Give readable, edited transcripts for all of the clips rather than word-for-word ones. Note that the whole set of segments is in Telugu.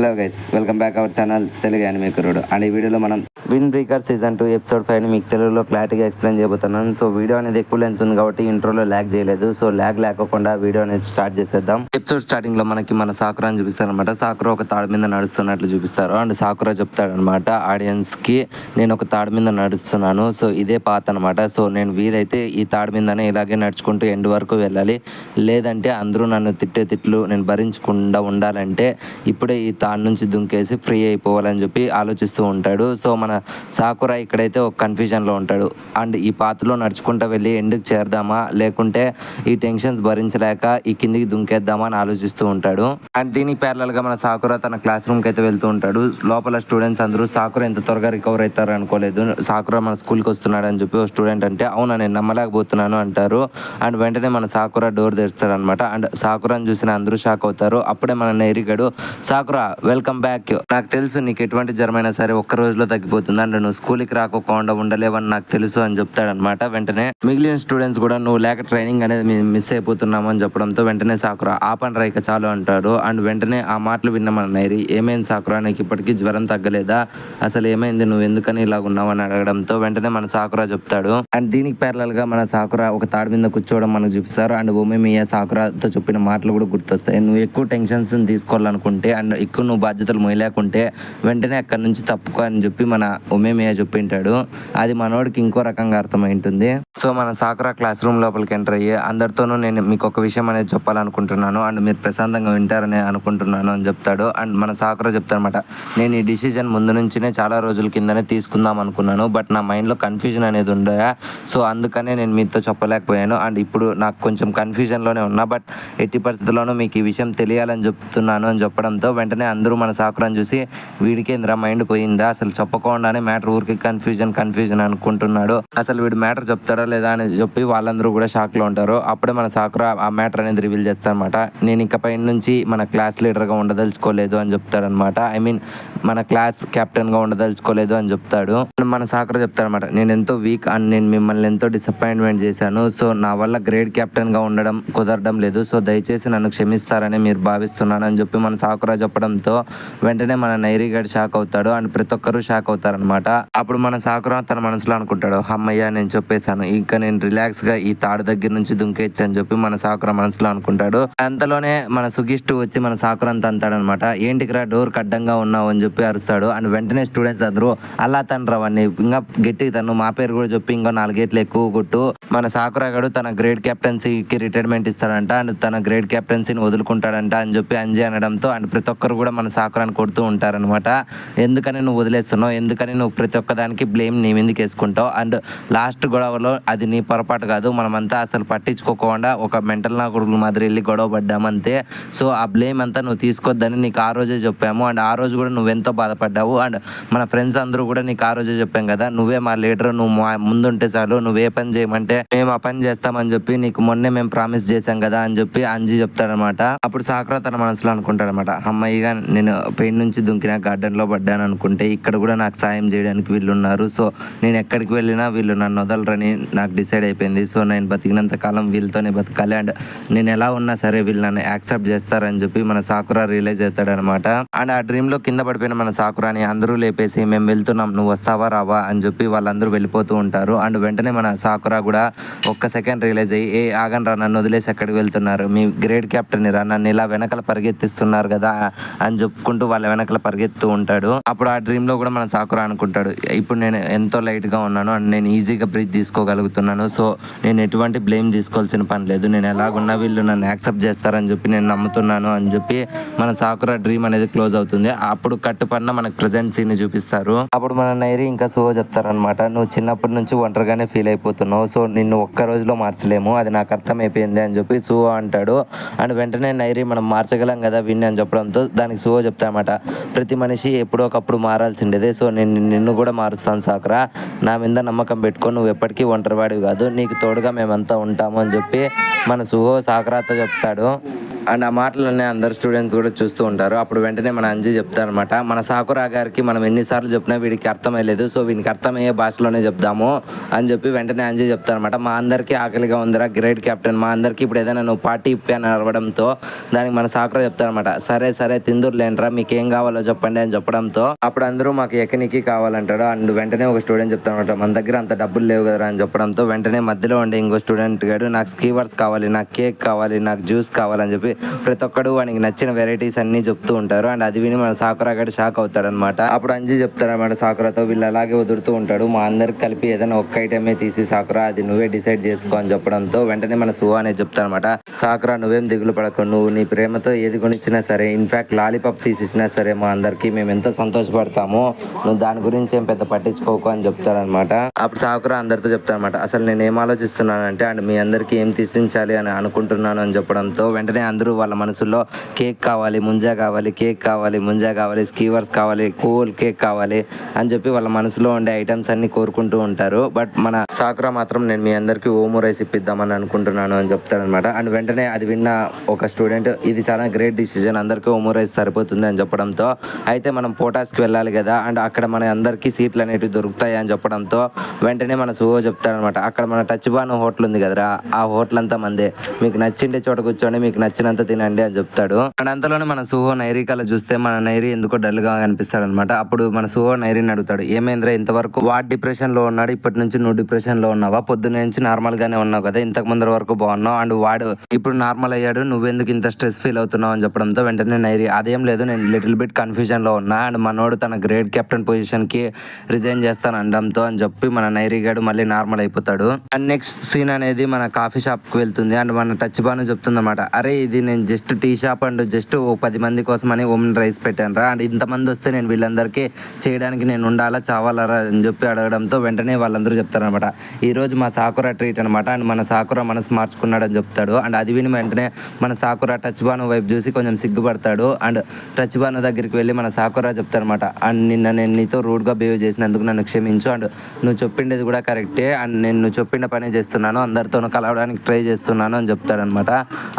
Hello guys, welcome back our channel Telugu anime కుర్రోడు. అండ్ ఈ వీడియోలో మనం విన్ బ్రేకర్ సీజన్ 2 ఎపిసోడ్ 5 మీకు తెలుగులో క్లారిటీగా ఎక్స్ప్లెయిన్ చేయబోతున్నాను. సో వీడియో అనేది ఎక్కువ లెంత్ ఉంది కాబట్టి ఇంట్రోలో ల్యాగ్ చేయలేదు. సో ల్యాగ్ లేకుండా వీడియో అనేది స్టార్ట్ చేసేద్దాం. ఎపిసోడ్ స్టార్టింగ్ లో మనకి మన సాకురాని చూపిస్తారు అనమాట. సాకురా ఒక తాడు మీద నడుస్తున్నట్లు చూపిస్తారు. అండ్ సాకురా చెప్తాడు అనమాట ఆడియన్స్ కి, నేను ఒక తాడు మీద నడుస్తున్నాను, సో ఇదే పాత అనమాట. సో నేను వీలైతే ఈ తాడు మీదనే ఇలాగే నడుచుకుంటూ ఎండ్ వరకు వెళ్ళాలి, లేదంటే అందరూ నన్ను తిట్టే తిట్లు నేను భరించకుండా ఉండాలంటే ఇప్పుడే ఈ తాడు నుంచి దుంకేసి ఫ్రీ అయిపోవాలని చెప్పి ఆలోచిస్తూ ఉంటాడు. సో మన సాకురా ఇక్కడైతే ఒక కన్ఫ్యూజన్లో ఉంటాడు. అండ్ ఈ పాతలో నడుచుకుంటూ వెళ్ళి ఎండుకు చేరదామా, లేకుంటే ఈ టెన్షన్స్ భరించలేక ఈ కిందికి దుంకేద్దామా అని ఆలోచిస్తూ ఉంటాడు. అండ్ దీనికి ప్యారలల్గా మన సాకురా తన క్లాస్ రూమ్కి అయితే వెళ్తూ ఉంటాడు. లోపల స్టూడెంట్స్ అందరూ సాకురా ఎంత త్వరగా రికవర్ అవుతారు అనుకోలేదు, సాకురా మన స్కూల్కి వస్తున్నాడు అని చెప్పి ఒక స్టూడెంట్ అంటే, అవునా నేను నమ్మలేకపోతున్నాను అంటారు. అండ్ వెంటనే మన సాకురా డోర్ తెరుస్తాడు అనమాట. అండ్ సాకురాని చూసిన అందరూ షాక్ అవుతారు. అప్పుడే మన నేరిగాడు, సాకురా వెల్కమ్ బ్యాక్, నాకు తెలుసు నీకు ఎటువంటి జ్వరమైనా సరే ఒక్క రోజులో తగ్గిపోతుంది, అండ్ నువ్వు స్కూల్కి రాకుండా ఉండలేవని నాకు తెలుసు అని చెప్తాడనమాట. వెంటనే మిగిలిన స్టూడెంట్స్ కూడా నువ్వు లేక ట్రైనింగ్ అనేది మిస్ అయిపోతున్నాము అని చెప్పడంతో వెంటనే సాకురా ఆపండ్రా ఇక చాలు అంటాడు. అండ్ వెంటనే ఆ మాటలు విన్న మన నైరి, ఏమైంది సాకురా, నీకు ఇప్పటికీ జ్వరం తగ్గలేదా, అసలు ఏమైంది, నువ్వు ఎందుకని ఇలా ఉన్నావు అని అడగడంతో వెంటనే మన సాకురా చెప్తాడు. అండ్ దీనికి ప్యారలల్ గా మన సాకురా ఒక తాడు మీద కూర్చోవడం మనకు చూపిస్తారు. అండ్ ఉమేమియా సాకురాతో చెప్పిన మాటలు కూడా గుర్తొస్తాయి. నువ్వు ఎక్కువ టెన్షన్స్ తీసుకోవాలనుకుంటే అండ్ ఎక్కువ నువ్వు బాధ్యతలు మొయ్యలేకుంటే వెంటనే అక్కడి నుంచి తప్పుకో అని చెప్పి మన ఉమేమియా చెప్పింటాడు. అది మనోడికి ఇంకో రకంగా అర్థమై ఉంటుంది. సో మన సాకురా క్లాస్ రూమ్ లోపలికి ఎంటర్ అయ్యి అందరితోనూ నేను మీకు ఒక విషయం అనేది చెప్పాలనుకుంటున్నాను అండ్ మీరు ప్రశాంతంగా వింటారని అనుకుంటున్నాను అని చెప్తాడు. అండ్ మన సాకురా చెప్తాడనమాట, నేను ఈ డిసిజన్ ముందు నుంచినే చాలా రోజుల కిందనే తీసుకుందాం అనుకున్నాను, బట్ నా మైండ్లో కన్ఫ్యూజన్ అనేది ఉండే, సో అందుకనే నేను మీతో చెప్పలేకపోయాను. అండ్ ఇప్పుడు నాకు కొంచెం కన్ఫ్యూజన్లోనే ఉన్నా, బట్ ఎట్టి పరిస్థితుల్లోనూ మీకు ఈ విషయం తెలియాలని చెప్తున్నాను అని చెప్పడంతో వెంటనే అందరూ మన సాకురాని చూసి, వీడికేంద్రా మైండ్ పోయిందా, అసలు చెప్పకుండానే మ్యాటర్ ఊరికి కన్ఫ్యూజన్ అనుకుంటున్నాడు, అసలు వీడు మ్యాటర్ చెప్తాడా లేదా అని చెప్పి వాళ్ళందరూ కూడా షాక్లో ఉంటారు. అప్పుడే మన సాకురా ఆ మ్యాటర్ అనేది రివీల్ చేస్తారనమాట. నేను ఇక పై నుంచి మన క్లాస్ లీడర్గా ఉండదలుచుకోలేదు అని చెప్తాడనమాట. ఐ మీన్ మన క్లాస్ కెప్టెన్గా ఉండదలుచుకోలేదు అని చెప్తాడు. మన సాకురా చెప్తాడనమాట, నేను ఎంతో వీక్ అండ్ నేను మిమ్మల్ని ఎంతో డిసప్పాయింట్మెంట్ చేశాను, సో నా వల్ల గ్రేడ్ కెప్టెన్గా ఉండడం కుదరడం లేదు, సో దయచేసి నన్ను క్షమిస్తారని మీరు భావిస్తున్నాను అని చెప్పి మన సాకురా చెప్పడంతో వెంటనే మన నైరిగాడు షాక్ అవుతాడు. అండ్ ప్రతి ఒక్కరూ షాక్ అవుతారనమాట. అప్పుడు మన సాకురా తన మనసులో అనుకుంటాడు, అమ్మయ్య నేను చెప్పేశాను, ఇంకా నేను రిలాక్స్ గా ఈ తాడు దగ్గర నుంచి దుంకేచ్చు అని చెప్పి మన సాకురా మనసులో అనుకుంటాడు. అంతలోనే మన సుగిష్టు వచ్చి మన సాకురాని తంతాడనమాట. ఏంటికిరా డోర్ అడ్డంగా ఉన్నావు అని చెప్పి అరుస్తాడు. అండ్ వెంటనే స్టూడెంట్స్ అందరూ అలా తండ్రవన్నీ ఇంకా గట్టిగా తను మా పేరు కూడా చెప్పి ఇంకో 4 గేట్లు ఎక్కువ కొట్టు, మన సాకురా గడు తన గ్రేడ్ కెప్టెన్సీకి రిటైర్మెంట్ ఇస్తాడంట అండ్ తన గ్రేడ్ కెప్టెన్సీని వదులుకుంటాడంట అని చెప్పి అంజీ అనడంతో అండ్ ప్రతి ఒక్కరు కూడా మన సాకురాని కొడుతూ ఉంటారనమాట. ఎందుకని నువ్వు వదిలేస్తున్నావు, ఎందుకని నువ్వు ప్రతి ఒక్కదానికి బ్లేమ్ నీ మీదకి వేసుకుంటావు, అండ్ లాస్ట్ గొడవలో అది నీ పొరపాటు కాదు, మనమంతా అసలు పట్టించుకోకుండా ఒక మెంటల్ నా కొడుకుల మాదిరి వెళ్ళి గొడవ పడ్డామంతే, సో ఆ బ్లేమ్ అంతా నువ్వు తీసుకోవద్దని నీకు ఆ రోజే చెప్పాము, అండ్ ఆ రోజు కూడా నువ్వెంతో బాధపడ్డావు, అండ్ మన ఫ్రెండ్స్ అందరూ కూడా నీకు ఆ రోజే చెప్పాం కదా, నువ్వే మా లీడర్, నువ్వు మా ముందుంటే చాలు, నువ్వే పని చేయమంటే మేము ఆ పని చేస్తామని చెప్పి నీకు మొన్నే మేము ప్రామిస్ చేశాం కదా అని చెప్పి అంజీ చెప్తాడనమాట. అప్పుడు సాకురా తన మనసులో అనుకుంటాడనమాట, అమ్మాయిగా నేను పెయిన్ నుంచి దుంకిన గార్డెన్ లో పడ్డాను అనుకుంటే ఇక్కడ కూడా నాకు సాయం చేయడానికి వీళ్ళు ఉన్నారు, సో నేను ఎక్కడికి వెళ్ళినా వీళ్ళు నన్ను వదలరని నాకు డిసైడ్ అయిపోయింది, సో నేను బతికినంత కాలం వీళ్ళతోనే బతకాలి, అండ్ నేను ఎలా ఉన్నా సరే వీళ్ళు నన్ను యాక్సెప్ట్ చేస్తారని చెప్పి మన సాకురా రియలైజ్ అవుతాడనమాట. అండ్ ఆ డ్రీమ్ లో కింద పడిపోయిన మన సాకురాని అందరూ లేపేసి మేము వెళ్తున్నాం, నువ్వు వస్తావా రావా అని చెప్పి వాళ్ళందరూ వెళ్ళిపోతూ ఉంటారు. అండ్ వెంటనే మన సాకురా కూడా ఒక్క సెకండ్ రియలైజ్ అయ్యి, ఏ ఆగండి రా, నన్ను వదిలేసి ఎక్కడికి వెళ్తున్నారు, మీ గ్రేడ్ కెప్టెన్ రా, నన్ను ఇలా వెనకాల పరిగెత్తిస్తున్నారు కదా అని చెప్పుకుంటూ వాళ్ళ వెనకాల పరిగెత్తూ ఉంటాడు. అప్పుడు ఆ డ్రీమ్ లో కూడా మన సాకురా అనుకుంటాడు, ఇప్పుడు నేను ఎంతో లైట్ గా ఉన్నాను అండ్ నేను ఈజీగా బ్రీత్ తీసుకోగలుగుతున్నాను, సో నేను ఎటువంటి బ్లేమ్ తీసుకోవాల్సిన పని లేదు, నేను ఎలాగున్నా వీళ్ళు నన్ను యాక్సెప్ట్ చేస్తారని చెప్పి నేను నమ్ముతున్నాను అని చెప్పి మన సాకురా డ్రీమ్ అనేది క్లోజ్ అవుతుంది. అప్పుడు కట్టుపడిన మనకు ప్రెజెంట్ సీన్ చూపిస్తారు. అప్పుడు మన నైరి ఇంకా సో చెప్తారనమాట, నువ్వు చిన్నప్పటి నుంచి ఒంటరిగానే ఫీల్ అయిపోతున్నావు, సో నిన్ను ఒక్క రోజులో మార్చలేము, అది నాకు అర్థమైపోయింది అని చెప్పి సువో అంటాడు. అండ్ వెంటనే నైరి మనం మార్చగలం కదా విన్ని అని చెప్పడంతో దానికి సువో చెప్తానమాట, ప్రతి మనిషి ఎప్పుడో ఒకప్పుడు మారాల్సిండేదే, సో నేను నిన్ను కూడా మారుస్తాను సాకురా, నా మీద నమ్మకం పెట్టుకో, నువ్వు ఎప్పటికీ ఒంటరివాడివి కాదు, నీకు తోడుగా మేమంతా ఉంటాము అని చెప్పి మన సుహో సాకురాతో చెప్తాడు. అండ్ ఆ మాటలన్నీ అందరు స్టూడెంట్స్ కూడా చూస్తూ ఉంటారు. అప్పుడు వెంటనే మన అంజీ చెప్తారనమాట, మన సాకురా గారికి మనం ఎన్నిసార్లు చెప్పినా వీడికి అర్థమయ్యలేదు, సో వీనికి అర్థమయ్యే భాషలోనే చెప్దాము అని చెప్పి వెంటనే అంజీ చెప్తారనమాట. మా అందరికీ ఆకలిగా ఉందిరా గ్రేట్ కెప్టెన్, మా అందరికీ ఇప్పుడు ఏదైనా నువ్వు పార్టీ ఇప్పాను అరవడంతో దానికి మన సాకురా చెప్తారనమాట, సరే సరే తిందురులేంట్రా మీకు ఏం కావాలో చెప్పండి అని చెప్పడంతో అప్పుడు అందరూ మాకు ఎకనికి కావాలంటాడు. అండ్ వెంటనే ఒక స్టూడెంట్ చెప్తారనమాట, మన దగ్గర అంత డబ్బులు లేవు కదా అని చెప్పడంతో వెంటనే మధ్యలో ఉండే ఇంకో స్టూడెంట్ గాడు నాకు స్కీవర్స్ కావాలి, నాకు కేక్ కావాలి, నాకు జ్యూస్ కావాలని చెప్పి ప్రతి ఒక్కడు వానికి నచ్చిన వెరైటీస్ అన్ని చెప్తూ ఉంటారు. అండ్ అది విని మన సాకురా గడి షాక్ అవుతాడనమాట. అప్పుడు అంజీ చెప్తాడనమాట సాకురాతో, వీళ్ళు అలాగే వదులుతూ ఉంటాడు, మా అందరికి కలిపి ఏదైనా ఒక్క ఐటమే తీసి సాకురా అది నువ్వే డిసైడ్ చేసుకో అని చెప్పడంతో వెంటనే మన సుహా అనేది చెప్తాడనమాట, సాకురా నువ్వేం దిగులు పడకు, నువ్వు నీ ప్రేమతో ఏది కొనిచ్చినా సరే, ఇన్ఫాక్ట్ లాలీపాప్ తీసిచ్చినా సరే మా అందరికి మేము ఎంతో సంతోషపడతాము, నువ్వు దాని గురించి ఏం పెద్ద పట్టించుకోకు అని చెప్తాడనమాట. అప్పుడు సాకురా అందరితో చెప్తాడనమాట, అసలు నేను ఏం ఆలోచిస్తున్నానంటే అండ్ మీ అందరికి ఏం తీసించాలి అని అనుకుంటున్నాను అని చెప్పడంతో వెంటనే అందరూ వాళ్ళ మనసులో కేక్ కావాలి, ముంజా కావాలి, కేక్ కావాలి, ముంజా కావాలి, స్కీవర్స్ కావాలి, కూల్ కేక్ కావాలి అని చెప్పి వాళ్ళ మనసులో ఉండే ఐటమ్స్ అన్ని కోరుకుంటూ ఉంటారు. బట్ మన సాకురా మాత్రం నేను మీ అందరికీ ఓమో రైస్ ఇప్పిద్దామని అనుకుంటున్నాను అని చెప్తాడనమాట. అండ్ వెంటనే అది విన్న ఒక స్టూడెంట్, ఇది చాలా గ్రేట్ డిసిజన్, అందరికీ ఓమో రైస్ సరిపోతుంది అని చెప్పడంతో అయితే మనం పోటాస్కి వెళ్ళాలి కదా అండ్ అక్కడ మన అందరికీ సీట్లు అనేవి దొరుకుతాయి అని చెప్పడంతో వెంటనే మన సుహో చెప్తాడనమాట, అక్కడ మన టచ్ బాను హోటల్ ఉంది కదరా, ఆ హోటల్ అంతా మందే, మీకు నచ్చిండే చోట కూర్చొని మీకు నచ్చినంత తినండి అని చెప్తాడు. అండ్ అంతలోనే మన సుహో నైరీ కళ చూస్తే మన నైరీ ఎందుకో డల్ గా కనిపిస్తాడు అనమాట. అప్పుడు మన సుహో నైరీని అడుగుతాడు, ఏమైందిరా ఇంతవరకు వాడు డిప్రెషన్ లో ఉన్నాడు, ఇప్పటి నుంచి నువ్వు డిప్రెషన్ లో ఉన్నావా, పొద్దున్న నుంచి నార్మల్ గానే ఉన్నావు కదా, ఇంతకు ముందర వరకు బాగున్నావు అండ్ వాడు ఇప్పుడు నార్మల్ అయ్యాడు, నువ్వెందుకు ఇంత స్ట్రెస్ ఫీల్ అవుతున్నావు అని చెప్పడంతో వెంటనే నైరీ, అదేం లేదు నేను లిటిల్ బిట్ కన్ఫ్యూజన్ లో ఉన్నా అండ్ మనోడు తన గ్రేట్ కెప్టెన్ పొజిషన్ కి రిజైన్ చేస్తాను అనడంతో అని చెప్పి మన నైరీ గాడు మళ్ళీ నార్మల్ అయిపోతాడు. అండ్ నెక్స్ట్ సీన్ అనేది మన కాఫీ షాప్ కి వెళ్తుంది అండ్ మన టచ్ బాను చెప్తుంది అనమాట, అరే ఇది నేను just tea shop and just ఓ 10 మంది కోసం అని ఓమెన్ రైస్ పెట్టాను రా అండ్ ఇంతమంది వస్తే నేను వీళ్ళందరికీ చేయడానికి నేను ఉండాలా చావాలరా అని చెప్పి అడగడంతో వెంటనే వాళ్ళందరూ చెప్తారనమాట, ఈ రోజు మా సాకురా ట్రీట్ అనమాట అండ్ మన సాకురా మనసు మార్చుకున్నాడని చెప్తాడు. అండ్ అది విని వెంటనే మన సాకురా టచ్ బాను వైపు చూసి కొంచెం సిగ్గుపడతాడు అండ్ టచ్ బాను దగ్గరికి వెళ్ళి మన సాకురా చెప్తారనమాట, అండ్ నిన్న నేను నీతో రూడ్గా బిహేవ్ చేసినందుకు నన్ను క్షమించు అండ్ నువ్వు చెప్పిండేది కూడా కరెక్టే అండ్ నేను నువ్వు చెప్పిన పనే చేస్తున్నాను, అందరితోనూ కలవడానికి ట్రై చేస్తున్నాను అని చెప్తాడనమాట.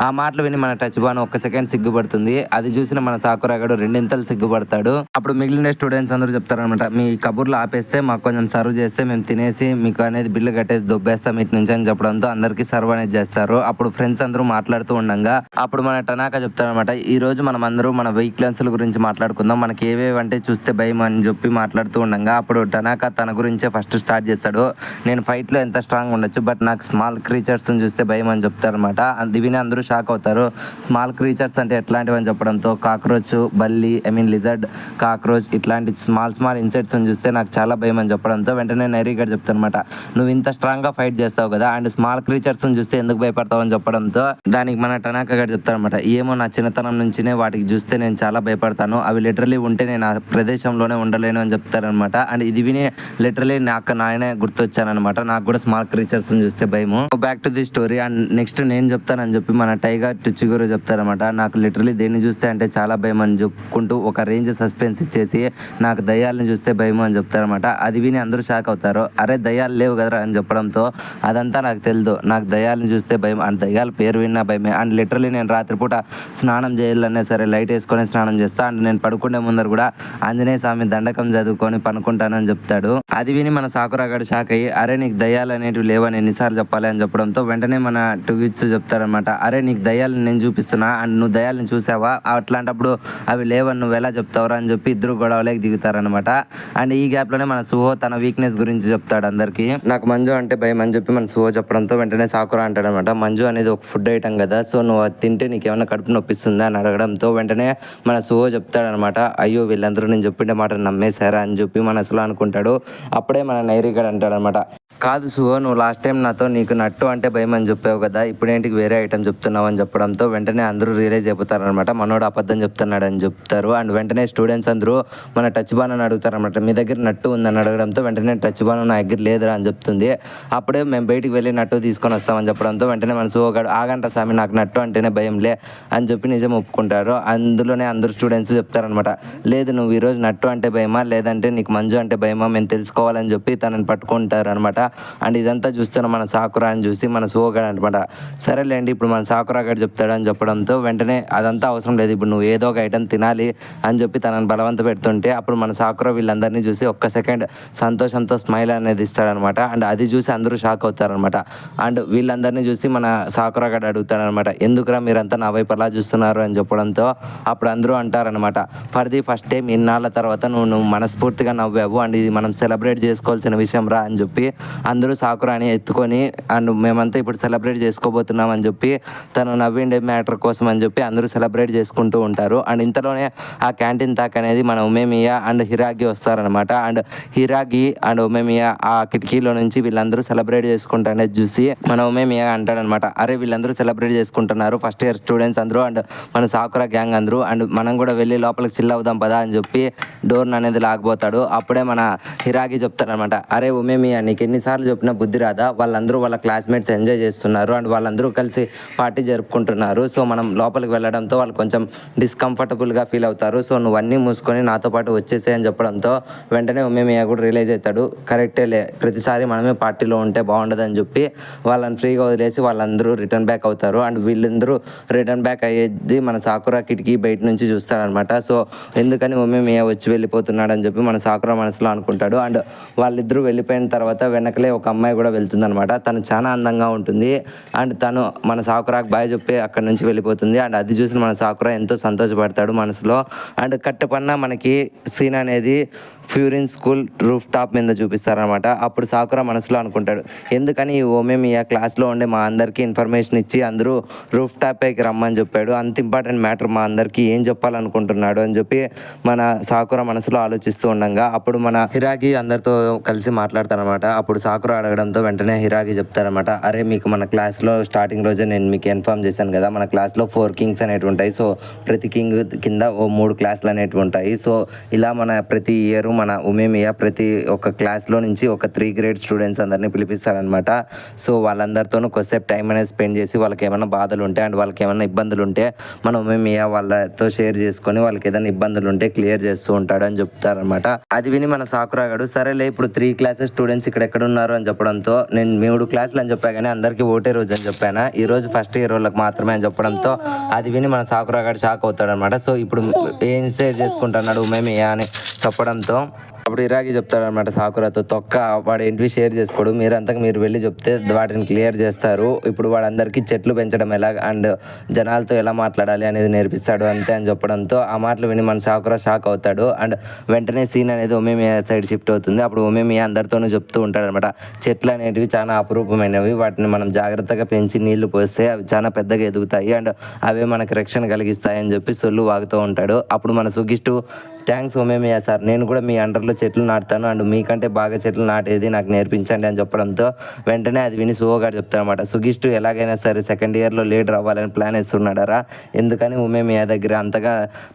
ఆ మాటలు విని మన టచ్ బాను ఒక్క సెకండ్ సిగ్గుపడుతుంది, అది చూసిన మన సాకురా గడు రెండింతలు సిగ్గుపడతాడు. అప్పుడు మిగిలిన స్టూడెంట్స్ అందరూ చెప్తారనమాట, మీ కబుర్లు ఆపేస్తే మాకు కొంచెం సర్వ్ చేస్తే మేము తినేసి మీకు అనేది బిల్లు కట్టేసి దొబ్బేస్తాం ఇటు నుంచి అని చెప్పడంతో అందరికీ సర్వ్ అనేది చేస్తారు. అప్పుడు ఫ్రెండ్స్ అందరూ మాట్లాడుతూ ఉండగా అప్పుడు మన టనాకా చెప్తారనమాట, ఈ రోజు మనం అందరూ మన వీక్నెస్ల గురించి మాట్లాడుకుందాం, మనకి ఏవేవంటే చూస్తే భయం అని చెప్పి మాట్లాడుతూ ఉండగా అప్పుడు టనాకా తన గురించే ఫస్ట్ స్టార్ట్ చేస్తాడు, నేను ఫైట్లో ఎంత స్ట్రాంగ్ ఉండొచ్చు బట్ నాకు స్మాల్ క్రీచర్స్ని చూస్తే భయం అని చెప్తారనమాట. అది విని అందరూ షాక్ అవుతారు, స్మాల్ క్రీచర్స్ అంటే ఎట్లాంటివి అని చెప్పడంతో కాక్రోచ్, బల్లి, లిజర్డ్, కాక్రోచ్ ఇట్లాంటి స్మాల్ ఇన్సెక్ట్స్ని చూస్తే నాకు చాలా భయం అని చెప్పడంతో వెంటనే నైరీ గారు చెప్తారనమాట, నువ్వు ఇంత స్ట్రాంగ్గా ఫైట్ చేస్తావు కదా అండ్ స్మాల్ క్రీచర్స్ని చూస్తే ఎందుకు భయపడతావు అని చెప్పడంతో దానికి మన టనాకా గారు చెప్తారనమాట, ఏమో నా చిన్నతనం నుంచినే వాటికి చూస్తే నేను చాలా భయపడతాను, అవి లిటరలీ ఉంటే నేను ఆ ప్రదేశంలోనే ఉండలేను అని చెప్తారనమాట. అండ్ ఇది విని లిటరలీ నాకు నాయనే గుర్తొచ్చానమాట, నాకు కూడా స్మాల్ క్రీచర్స్ని చూస్తే భయము. Back to the story and next నేను చెప్తానని చెప్పి మన టైగర్ టుచ్చిగురు చెప్తారనమాట, నాకు లిటరలీ దేన్ని చూస్తే అంటే చాలా భయం అని చెప్పుకుంటూ ఒక రేంజ్ సస్పెన్స్ ఇచ్చేసి నాకు దయ్యాలను చూస్తే భయము అని చెప్తారనమాట. అది విని అందరూ షాక్ అవుతారు, అరే దయ్యాలు లేవు కదరా అని చెప్పడంతో అదంతా నాకు తెలియదు, నాకు దయ్యాలను చూస్తే భయం అండ్ దయ్యాల పేరు విన్నా భయమే అండ్ లిటరలీ నేను రాత్రిపూట స్నానం చేయాలనే సరే లైట్ వేసుకొని స్నానం చేస్తా అండ్ నేను పడుకునే ముందర కూడా ఆంజనేయ స్వామి దండకం చదువుకొని పనుకుంటానని చెప్తాడు. అది విని మన సాకురా గారు షాక్ అయ్యి, అరే నీకు దయ్యాలు అనేటివి లేవని ఎన్నిసార్లు చెప్పాలి అని చెప్పడంతో వెంటనే మన టుగిట్స్ చెప్తారనమాట, అరే నీకు దయ్యాలను నేను చూపిస్తున్నా అండ్ నువ్వు దయ్యాలను చూసావా, అట్లాంటప్పుడు అవి లేవని నువ్వు ఎలా చెప్తావురా అని చెప్పి ఇద్దరు గొడవలేకి దిగుతారనమాట. అండ్ ఈ గ్యాప్ లోనే మన సుహో తన వీక్నెస్ గురించి చెప్తాడు అందరికి, నాకు మంజు అంటే భయం అని చెప్పి మన సుహో చెప్పడంతో వెంటనే సాకురా అంటాడు అనమాట, మంజు అనేది ఒక ఫుడ్ ఐటమ్ కదా, సో నువ్వు అది తింటే నీకు ఏమైనా కడుపు నొప్పిస్తుందా అని అడగడంతో వెంటనే మన సుహో చెప్తాడనమాట, అయ్యో వీళ్ళందరూ నేను చెప్పిండే మాట నమ్మేశారా అని చెప్పి మనసులో అనుకుంటాడు. అప్పుడే మన నైరిగడ్ అంటాడనమాట, కాదు సుహో నువ్వు లాస్ట్ టైం నాతో నీకు నట్టు అంటే భయం అని చెప్పావు కదా, ఇప్పుడేంటికి వేరే ఐటమ్ చెప్తున్నావు అని చెప్పడంతో వెంటనే అందరూ రియలైజ్ అయిపోతారనమాట, మనోడు అబద్ధం చెప్తున్నాడు అని చెప్తారు. అండ్ వెంటనే స్టూడెంట్స్ అందరూ మన టచ్ బాన్ అని అడుగుతారనమాట, మీ దగ్గర నట్టు ఉందని అడగడంతో వెంటనే టచ్ బాన్ నా దగ్గర లేదురా అని చెప్తుంది. అప్పుడే మేము బయటికి వెళ్ళి నట్టు తీసుకొని వస్తామని చెప్పడంతో వెంటనే మన సుహోగాడు, ఆగంట స్వామి నాకు నట్టు అంటేనే భయంలే అని చెప్పి నిజం ఒప్పుకుంటారు. అందులోనే అందరు స్టూడెంట్స్ చెప్తారనమాట, లేదు నువ్వు ఈరోజు నట్టు అంటే భయమా లేదంటే నీకు మంజు అంటే భయమా మేము తెలుసుకోవాలని చెప్పి తనని పట్టుకుంటారు అనమాట. అండ్ ఇదంతా చూస్తున్న మన సాకురా అని చూసి మన సోగాడు అనమాట, సరేలేండి ఇప్పుడు మన సాకురా గారు చెప్తాడని చెప్పడంతో వెంటనే అదంతా అవసరం లేదు, ఇప్పుడు నువ్వు ఏదో ఒక ఐటెం తినాలి అని చెప్పి తనని బలవంత పెడుతుంటే అప్పుడు మన సాకురా వీళ్ళందరినీ చూసి ఒక్క సెకండ్ సంతోషంతో స్మైల్ అనేది ఇస్తాడనమాట. అండ్ అది చూసి అందరూ షాక్ అవుతారనమాట. అండ్ వీళ్ళందరినీ చూసి మన సాకురా గారు అడుగుతాడనమాట, ఎందుకురా మీరంతా నా వైపు అలా చూస్తున్నారు అని చెప్పడంతో అప్పుడు అందరూ అంటారనమాట, ఫర్ ది ఫస్ట్ టైం ఇన్నాళ్ళ తర్వాత నువ్వు మనస్ఫూర్తిగా నవ్వావు అండ్ ఇది మనం సెలబ్రేట్ చేసుకోవాల్సిన విషయం రా అని చెప్పి అందరూ సాకురాని ఎత్తుకొని అండ్ మేమంతా ఇప్పుడు సెలబ్రేట్ చేసుకోబోతున్నాం అని చెప్పి తను నవ్విండే మ్యాటర్ కోసం అని చెప్పి అందరూ సెలబ్రేట్ చేసుకుంటూ ఉంటారు. అండ్ ఇంతలోనే ఆ క్యాంటీన్ తాక్ అనేది మన ఉమేమియా అండ్ హిరాగి వస్తారనమాట. అండ్ హిరాగి అండ్ ఉమేమియా ఆ కిటికీలో నుంచి వీళ్ళందరూ సెలబ్రేట్ చేసుకుంటారనేది చూసి మన ఉమేమియా అంటాడనమాట, అరే వీళ్ళందరూ సెలబ్రేట్ చేసుకుంటున్నారు ఫస్ట్ ఇయర్ స్టూడెంట్స్ అందరూ అండ్ మన సాకురా గ్యాంగ్ అందరూ, అండ్ మనం కూడా వెళ్ళి లోపలికి చిల్ అవుదాం పదా అని చెప్పి డోర్ని అనేది లాగబోతాడు. అప్పుడే మన హిరాగి చెప్తాడనమాట, అరే ఉమేమియా నీకు ఎన్నిసార్లు చెప్పినా బుద్ధి రాదా, వాళ్ళందరూ వాళ్ళ క్లాస్మేట్స్ ఎంజాయ్ చేస్తున్నారు అండ్ వాళ్ళందరూ కలిసి పార్టీ జరుపుకుంటున్నారు, సో మనం లోపలికి వెళ్ళడంతో వాళ్ళు కొంచెం డిస్కంఫర్టబుల్గా ఫీల్ అవుతారు, సో నువ్వు అన్నీ మూసుకొని నాతో పాటు వచ్చేసే అని చెప్పడంతో వెంటనే ఉమేమియా కూడా రియలైజ్ అవుతాడు, కరెక్టేలే ప్రతిసారి మనమే పార్టీలో ఉంటే బాగుండదని చెప్పి వాళ్ళని ఫ్రీగా వదిలేసి వాళ్ళందరూ రిటర్న్ బ్యాక్ అవుతారు. అండ్ వీళ్ళందరూ రిటర్న్ బ్యాక్ అయ్యేది మన సాకురా కిటికీ బయట నుంచి చూస్తాడనమాట. సో ఎందుకని ఉమేమియా వచ్చి వెళ్ళిపోతున్నాడు అని చెప్పి మన సాకురా మనసులో అనుకుంటాడు. అండ్ వాళ్ళిద్దరూ వెళ్ళిపోయిన తర్వాత వెనకలే ఒక అమ్మాయి కూడా వెళ్తుందనమాట. తను చాలా అందంగా ఉంటుంది అండ్ తను మన సాకురాకు బాయ్ చెప్పి అక్కడ నుంచి వెళ్ళిపోతుంది. అండ్ అది చూసిన మన సాకురా ఎంతో సంతోషపడతాడు మనసులో. అండ్ కట్టుపన్న మనకి సీన్ అనేది ఫ్యూరిన్ స్కూల్ రూఫ్ టాప్ మీద చూపిస్తారనమాట. అప్పుడు సాకురా మనసులో అనుకుంటాడు, ఎందుకని ఈ ఉమేమియా క్లాస్లో ఉండే మా అందరికీ ఇన్ఫర్మేషన్ ఇచ్చి అందరూ రూఫ్ టాప్ పైకి రమ్మని చెప్పాడు, అంత ఇంపార్టెంట్ మ్యాటర్ మా అందరికీ ఏం చెప్పాలనుకుంటున్నాడు అని చెప్పి మన సాకురా మనసులో ఆలోచిస్తూ ఉండగా అప్పుడు మన హిరాగి అందరితో కలిసి మాట్లాడతారనమాట. అప్పుడు సాకురా అడగడంతో వెంటనే హిరాగి చెప్తారనమాట, అరే మీకు మన క్లాస్లో స్టార్టింగ్ రోజే నేను మీకు ఇన్ఫార్మ్ చేశాను కదా, మన క్లాస్లో 4 కింగ్స్ అనేవి ఉంటాయి, సో ప్రతి కింగ్ కింద ఓ 3 క్లాసులు అనేవి ఉంటాయి, సో ఇలా మన ప్రతి ఇయర్ మన ఉమేమియా ప్రతి ఒక్క క్లాస్లో నుంచి ఒక 3 గ్రేడ్ స్టూడెంట్స్ అందరినీ పిలిపిస్తారనమాట. సో వాళ్ళందరితోనూ కొద్దిసేపు టైం అనేది స్పెండ్ చేసి వాళ్ళకి ఏమైనా బాధలు ఉంటే అండ్ వాళ్ళకి ఏమైనా ఇబ్బందులు ఉంటే మన ఉమేమియా వాళ్ళతో షేర్ చేసుకొని వాళ్ళకి ఏదైనా ఇబ్బందులు ఉంటే క్లియర్ చేస్తూ ఉంటాడు అని చెప్తారనమాట. అది విని మన సాకురా గాడు సరేలే ఇప్పుడు 3 క్లాసెస్ స్టూడెంట్స్ ఇక్కడ ఎక్కడ ఉన్నారు అని చెప్పడంతో నేను 3 క్లాసులు అని చెప్పా కానీ అందరికీ ఒకటే రోజు అని చెప్పాను, ఈ రోజు ఫస్ట్ ఇయర్ వాళ్ళకి మాత్రమే అని చెప్పడంతో అది విని మన సాకురా గాడు షాక్ అవుతాడనమాట. సో ఇప్పుడు ఏం షేర్ చేసుకుంటున్నాడు ఉమేమియా అని చెప్పడంతో అప్పుడు హిరాగి చెప్తాడనమాట సాకురాతో, తొక్క వాడు ఏంటివి షేర్ చేసుకోడు, మీరంతకు మీరు వెళ్ళి చెప్తే వాటిని క్లియర్ చేస్తారు, ఇప్పుడు వాడందరికీ చెట్లు పెంచడం ఎలా అండ్ జనాలతో ఎలా మాట్లాడాలి అనేది నేర్పిస్తాడు అంతే అని చెప్పడంతో ఆ మాటలు విని మన సాకురా షాక్ అవుతాడు. అండ్ వెంటనే సీన్ అనేది ఉమేమియా సైడ్ షిఫ్ట్ అవుతుంది. అప్పుడు ఉమేమియా అందరితోనూ చెప్తూ ఉంటాడనమాట, చెట్లు అనేటివి చాలా అపురూపమైనవి, వాటిని మనం జాగ్రత్తగా పెంచి నీళ్లు పోస్తే అవి చాలా పెద్దగా ఎదుగుతాయి అండ్ అవే మనకి రక్షణ కలిగిస్తాయి అని చెప్పి సొల్లు వాగుతూ ఉంటాడు. అప్పుడు మన సుగిష్టు, థ్యాంక్స్ ఉమేమియా సార్, నేను కూడా మీ అండర్లో చెట్లు నాటుతాను అండ్ మీకంటే బాగా చెట్లు నాటేది నాకు నేర్పించండి అని చెప్పడంతో వెంటనే అది విని సుహోగాడు చెప్తారనమాట, సుగిష్టు ఎలాగైనా సరే సెకండ్ ఇయర్లో లీడర్ అవ్వాలని ప్లాన్ వేస్తున్నాడారా, ఎందుకని ఉమేమియా దగ్గర అంతగా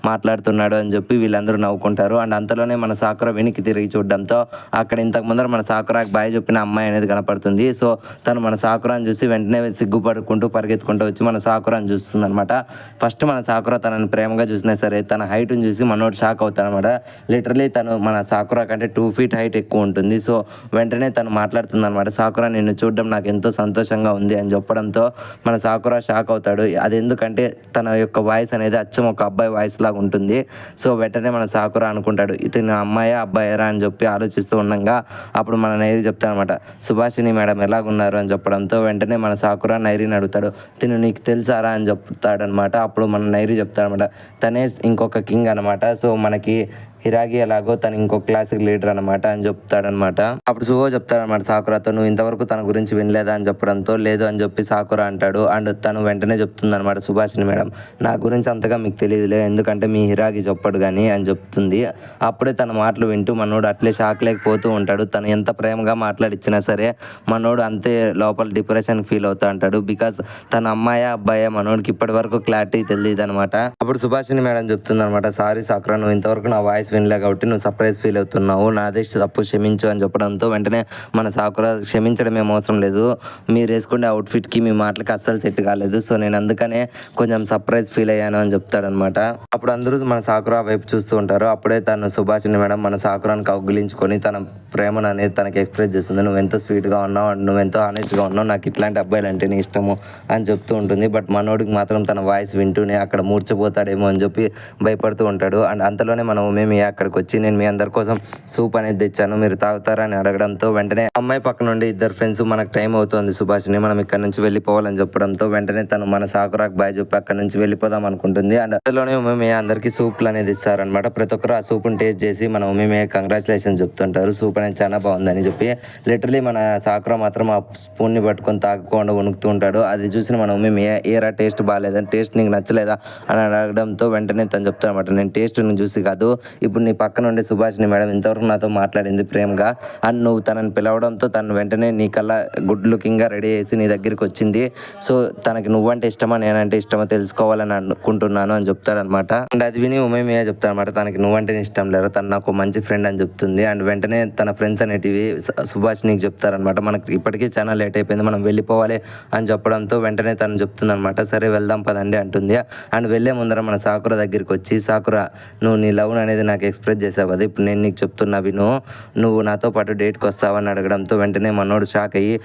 మాట్లాడుతున్నాడు అని చెప్పి వీళ్ళందరూ నవ్వుకుంటారు. అండ్ అంతలోనే మన సాకురా వెనక్కి తిరిగి చూడడంతో అక్కడ ఇంతకు ముందర మన సాకురాకి బాయ్ చెప్పిన అమ్మాయి అనేది కనపడుతుంది. సో తను మన సాకురాని చూసి వెంటనే సిగ్గుపడుకుంటూ పరిగెత్తుకుంటూ వచ్చి మన సాకురాని చూస్తుంది అనమాట. ఫస్ట్ మన సాకురా తనని ప్రేమగా చూసినా సరే తన హైట్ని చూసి మనోడు షాక్ అవుతాడు అనమాట. లిటరలీ తను మన సాకురా కంటే 2 feet హైట్ ఎక్కువ ఉంటుంది. సో వెంటనే తను మాట్లాడుతుంది అనమాట, సాకురా నిన్ను చూడడం నాకు ఎంతో సంతోషంగా ఉంది అని చెప్పడంతో మన సాకురా షాక్ అవుతాడు. అది ఎందుకంటే తన యొక్క వాయిస్ అనేది అచ్చం ఒక అబ్బాయి వాయిస్ లాగా ఉంటుంది. సో వెంటనే మన సాకురా అనుకుంటాడు, ఇతను అమ్మాయా అబ్బాయరా అని చెప్పి ఆలోచిస్తూ ఉండగా అప్పుడు మన నైరి చెప్తాడనమాట, సుభాషిణి మేడం ఎలాగున్నారు అని చెప్పడంతో వెంటనే మన సాకురా నైరిని అడుగుతాడు, తిను నీకు తెలుసారా అని చెప్తాడనమాట. అప్పుడు మన నైరి చెప్తాడనమాట, తనే ఇంకొక కింగ్ అనమాట, సో మనకి హిరాగి ఎలాగో తను ఇంకో క్లాసిక్ లీడర్ అనమాట అని చెప్తాడనమాట. అప్పుడు సుహో చెప్తాడనమాట సాకురాతో, నువ్వు ఇంతవరకు తన గురించి వినలేదా అని చెప్పడంతో లేదు అని చెప్పి సాకురా అంటాడు. అండ్ తను వెంటనే చెప్తుందనమాట, సుభాషిణి మేడం నా గురించి అంతగా మీకు తెలియదులే, ఎందుకంటే మీ హిరాగి చెప్పడు కానీ అని చెప్తుంది. అప్పుడే తన మాటలు వింటూ మనోడు అట్లే షాక్ లేకపోతూ ఉంటాడు. తను ఎంత ప్రేమగా మాట్లాడిచ్చినా సరే మనోడు అంతే లోపల డిప్రెషన్ ఫీల్ అవుతా అంటాడు. బికాస్ తన అమ్మాయా అబ్బాయా మనోడికి ఇప్పటి వరకు క్లారిటీ తెలియదు అనమాట. అప్పుడు సుభాషిణి మేడం చెప్తుంది అనమాట, సారీ సాకురా నువ్వు ఇంతవరకు నా వాయిస్ వినలే కాబట్టి నువ్వు సర్ప్రైజ్ ఫీల్ అవుతున్నావు, నాదే తప్పు క్షమించు అని చెప్పడంతో వెంటనే మన సాకురా క్షమించడం ఏం అవసరం లేదు, మీరు వేసుకునే అవుట్ఫిట్కి మీ మాటలకి అస్సలు సెట్ కాలేదు, సో నేను అందుకనే కొంచెం సర్ప్రైజ్ ఫీల్ అయ్యాను అని చెప్తాడనమాట. అప్పుడు అందరూ మన సాకురా వైపు చూస్తూ ఉంటారు. అప్పుడే తను సుభాషిణి మేడం మన సాకురాని కౌగిలించుకొని తన ప్రేమను అనేది తనకి ఎక్స్ప్రెస్ చేస్తుంది. నువ్వెంతో స్వీట్గా ఉన్నావు అండ్ నువ్వెంతో హానెస్ట్గా ఉన్నావు, నాకు ఇట్లాంటి అబ్బాయిలు అంటే నీ ఇష్టము అని చెప్తూ ఉంటుంది. బట్ మనోడికి మాత్రం తన వాయిస్ వింటూనే అక్కడ మూర్చపోతాడేమో అని చెప్పి భయపడుతూ ఉంటాడు. అండ్ అంతలోనే మనం మేము అక్కడికి వచ్చి నేను మీ అందరి కోసం సూప్ అనేది తెచ్చాను, మీరు తాగుతారా అని అడగడంతో వెంటనే అమ్మాయి పక్క నుండి ఇద్దరు ఫ్రెండ్స్ మనకు టైం అవుతుంది సుభాషిని, మనం ఇక్కడ నుంచి వెళ్ళిపోవాలని చెప్పడంతో వెంటనే తను మన సాకురాకు బాయ్ చెప్పి అక్కడ నుంచి వెళ్ళిపోదాం అనుకుంటుంది. అండ్ అందులోనే మేము అందరికీ సూప్లు అనేది ఇస్తారనమాట. ప్రతి ఒక్కరు ఆ సూప్ని టేస్ట్ చేసి మనం మేము కంగ్రాచులేషన్ చెప్తుంటారు, సూప్ అనేది చాలా బాగుందని చెప్పి. లిటరలీ మన సాకురా మాత్రం ఆ స్పూన్ని పట్టుకొని తాగకుండా వణుకుతూ ఉంటాడు. అది చూసిన మనం మేము ఏరా టేస్ట్ బాగాలేదని, టేస్ట్ నీకు నచ్చలేదా అని అడగడంతో వెంటనే తను చెప్తాను అనమాట, నేను టేస్ట్ని చూసి కాదు, ఇప్పుడు నీ పక్కన ఉండే సుభాషిని మేడం ఇంతవరకు నాతో మాట్లాడింది ప్రేమగా అండ్ నువ్వు తనని పిలవడంతో తను వెంటనే నీకల్లా గుడ్ లుకింగ్గా రెడీ చేసి నీ దగ్గరికి వచ్చింది, సో తనకి నువ్వంటే ఇష్టమా నేనంటే ఇష్టమా తెలుసుకోవాలని అనుకుంటున్నాను అని చెప్తాడనమాట. అండ్ అది విని ఉమేమియా చెప్తాడనమాట, తనకి నువ్వంటే ఇష్టం లేరు, తను నాకు మంచి ఫ్రెండ్ అని చెప్తుంది. అండ్ వెంటనే తన ఫ్రెండ్స్ అనేటివి సుభాషినికి చెప్తారనమాట, మనకి ఇప్పటికీ చాలా లేట్ అయిపోయింది మనం వెళ్ళిపోవాలి అని చెప్పడంతో వెంటనే తను చెప్తుంది అనమాట, సరే వెళ్దాం పదండి అంటుంది. అండ్ వెళ్ళే ముందర మన సాకురా దగ్గరికి వచ్చి, సాకురా నువ్వు నీ లవ్ అనేది నాకు ఎక్స్ప్రెస్ చేసావు కదా, ఇప్పుడు నేను నీకు చెప్తున్నా విను, నువ్వు నాతో పాటు డేట్కి వస్తావని అడగడంతో వెంటనే మనోడు షాక్ అయ్యి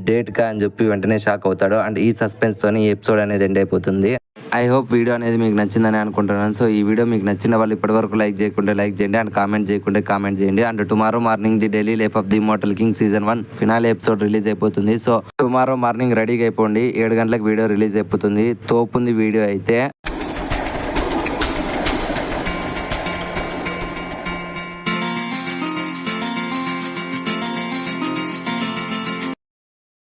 డేట్కా అని చెప్పి వెంటనే షాక్ అవుతాడు. అండ్ ఈ సస్పెన్స్తోని ఈ ఎపిసోడ్ అనేది ఎండ్ అయిపోతుంది. ఐ హోప్ వీడియో అనేది మీకు నచ్చిందని అనుకుంటున్నాను. సో ఈ వీడియో మీకు నచ్చిన వాళ్ళు ఇప్పటివరకు లైక్ చేయకుంటే లైక్ చేయండి అండ్ కామెంట్ చేయకుంటే కామెంట్ చేయండి. And tomorrow morning the daily life of the immortal king season 1 finale episode release అయిపోతుంది. సో టుమారో మార్నింగ్ రెడీగా అయిపోండి, 7 గంటలకు వీడియో రిలీజ్ అయిపోతుంది. తోపుంది వీడియో అయితే.